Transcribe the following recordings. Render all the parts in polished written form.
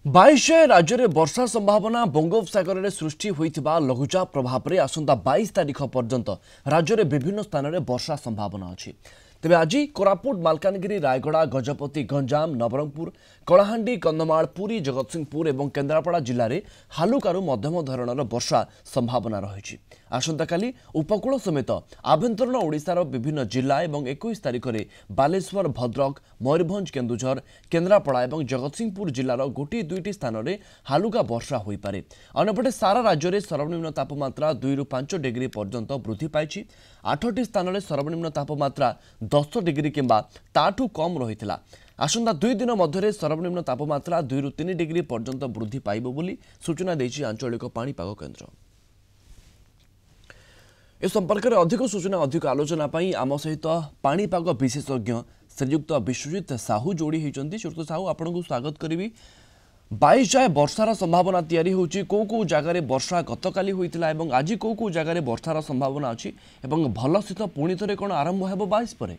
22 राज्य में वर्षा संभावना बंगोपसागर में सृष्टि होइथिबा लघुचाप प्रभाव में आसंता 22 तारीख पर्यंत राज्य में विभिन्न स्थान में वर्षा संभावना अछि। तेबे आज कोरापुट मालकानगिरी रायगड़ा गजपति गंजाम नवरंगपुर कलाहांडी कंधमाल पुरी जगतसिंहपुर और केन्द्रापड़ा जिले में हालुकारु मध्यम धरणर वर्षा संभावना रही। आसंताकाली उपकूल समेत आभ्यंतरण ओडिशार विभिन्न जिला और 21 तारीख में बालेश्वर भद्रक मयूरभंज केन्दुझर केन्द्रापड़ा और जगतसिंहपुर जिलार गोटे दुईटी स्थान में हालुका वर्षा हो पारे। अन्यपटे सारा राज्य में सर्वनिम्न तापमात्रा 2 ରୁ 5 डिग्री पर्यंत वृद्धि पाई। 8टी स्थान में सर्वनिम्न तापमात्रा 10 डिग्री किंबा ताठू कम रही। आसंता 2 दिन मध्य सर्वनिम्न तापमात्रा 2 ରୁ 3 डिग्री पर्यंत वृद्धि पाइब बोली सूचना देछि आंचलिक पाणीपाग केन्द्र। ए संपर्क में अधिक सूचना अधिक आलोचना आम सहित पाणीपाग विशेषज्ञ श्रीयुक्त विश्वजित साहू जोड़ी होती। श्रीयुक्त साहू आपन को स्वागत करी। 22 जाए वर्षार संभावना तैयारी होची को जगार वर्षा गतकाली होइतिला एवं आज को जगार वर्षार संभावना अच्छी एवं भल शीत पुणी थे कौन आरंभ हो 22 पर।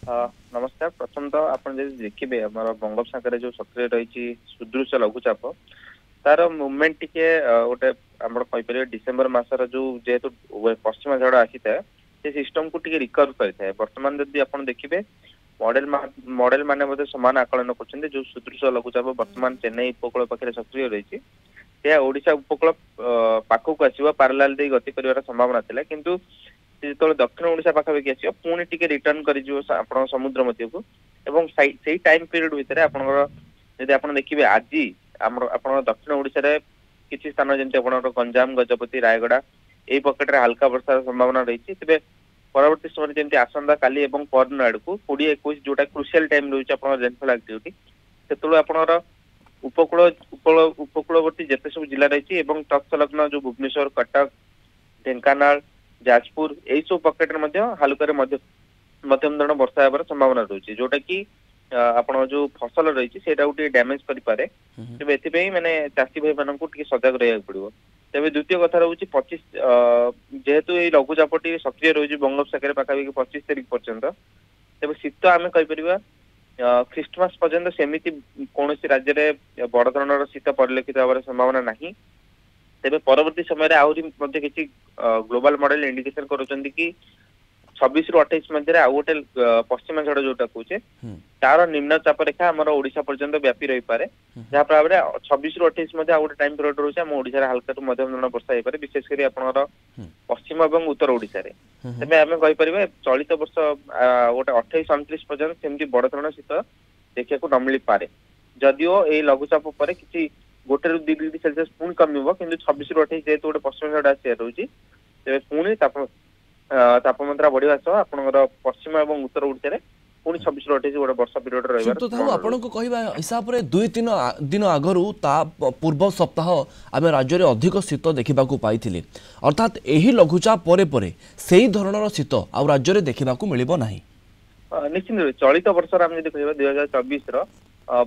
नमस्कार। प्रथम तो आप देखिए आम बंगोपसागर जो सक्रिय रही सुदृश लघुचाप तार मुवमेंट टिके गोटे कहीपर डिसेम्बर मासर जो जेहेतु पश्चिम झड़ आसी था से सिस्टम को टिके रिकवर करता है। बर्तमान जदि आप देखिए मॉडल माने समान आकलन कर जो सुदृश लघुचाप बर्तमान चेन्नई उपकूल पाखे सक्रिय रही ओडिशा उपकूल पाखक आसो पारालाल दे गति कर संभावना था किंतु जो दक्षिण ओडिशा पाखापाखि आसो पुणी टिके रिटर्न कर समुद्र मध्य को एवं से टाइम पीरियड भितर आप देखिए आज आप दक्षिण ओडिशा किसी स्थान जमी आप गंजाम गजपति रायगड़ा यही पकेट हल्का वर्षा संभावना रही। तेज परवर्ती समय जमी आसंता काली और परदिन आड़ को 20-21 जोटा क्रुशियल टाइम रही रेनफॉल एक्टिविटी से आपणर उपकूलवर्ती जिते सब जिला रही तत्सलग्न जो भुवनेश्वर कटक ढेंकानाल जाजपुर यही सब पकेट हालुकार मध्यम धरण वर्षा होवर संभावना रही जोटा कि आपण जो फसल रही है डैमेज करें। तेज ए मैंने चाषी भाई मान सजग रहा पड़ो। तेज द्वितीय कथा रोचे 25 जेहेतु ये लघुचापटी सक्रिय रही बंगोपसागर पाखापाखि 25 तारीख पर्यंत तेज शीत आम कहीपर ख्रीଷ୍ଟମାସ पर्यंत सेमती कौन राज्य में बड़ धरण शीत परिलक्षित होवर संभावना नहीं। तेज परवर्ती समय आहरी किसी ग्लोबल मॉडल इंडिकेशन करुँच कि 26 ରୁ 28 मध्य आउ गोटे पश्चिम झड़ जोटा कहे तार निम्न चाप रेखा आम ओडिशा पर्यंत व्यापी रही पारे जहाँ प्रभाव में 26 ରୁ 28 मध्य आउ गोटे टाइम पीरियड रोचे आम ओडिशा हल्का मध्यम धरण वर्षा हो विशेषकर आपंकर पश्चिम और उत्तर ओडिशा तेज आम कहीपर चलित वर्ष गोटे 28-29 पर्यंत सेमती बड़ धरण शीत देखा न मिल पारे जदिओ ये लघुचाप पर किसी 1 ରୁ 2 डिग्री सेल्सियस पुणी कम कि 26 ରୁ 28 जेहेतु गोटे पश्चिम झड़ आसार रोचे तेज पुणी तापमात्रा बढ़िया सह आपनकर पश्चिम और उत्तर ओडिशा पुणी 26 ରୁ 28 गोटे वर्षा पीरियड रहा हिसाब से 2-3 दिन आगु पूर्व सप्ताह आम राज्य में अधिक शीत देखा पाई अर्थात यही लघुचाप से ही धरणर शीत आ राज्य में देखा मिल ना निश्चित चलित वर्ष आम जब कह 2024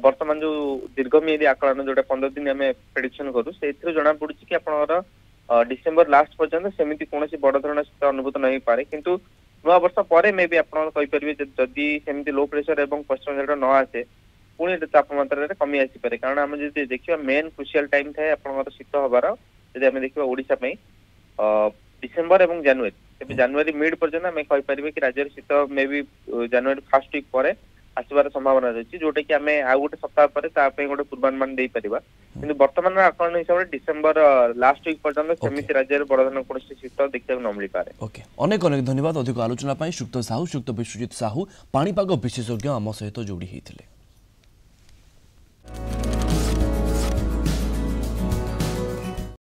वर्तमान जो दीर्घमेयादी आकलन जो 15 दिन आम प्रेडिक्शन करूँ से जना पड़ी कि आपंकर डिसेम्बर लास्ट पर्यंत सेमती कौन बड़ धरण शीत अनुभूत नहीं पारे किंतु नुआ वर्ष पर मे भी आपरे जदि सेमती लो प्रेशर और पश्चिम झड़ न आसे पुणी तापमात्रा कमी आसीपे कारण आम जो देखा मेन क्रुशियल टाइम थाए आप शीत हबार जब आम देखा ओडिशा डिसेम्बर और जनवरी जनवरी मिड पर्यंत आम कहीपर कि राज्य शीत मे भी जनवरी फर्स्ट वीक पर आसबार संभावना रही जोटा कि आम आउ गोटे सप्ताह पर गोटे पूर्वानुमान दे पारिबा किंतु वर्तमान आकलन हिसाब से डिसेम्बर लास्ट वीक पर्यंत सेमती राज्य में बड़ धरण कौन शीत देखा न मिल पारे। अनेक अनेक धन्यवाद अधिक आलोचना श्रीयुक्त साहू श्रीयुक्त विश्वजित साहू पाणीपाग विशेषज्ञ आम सहित जोड़ी होते।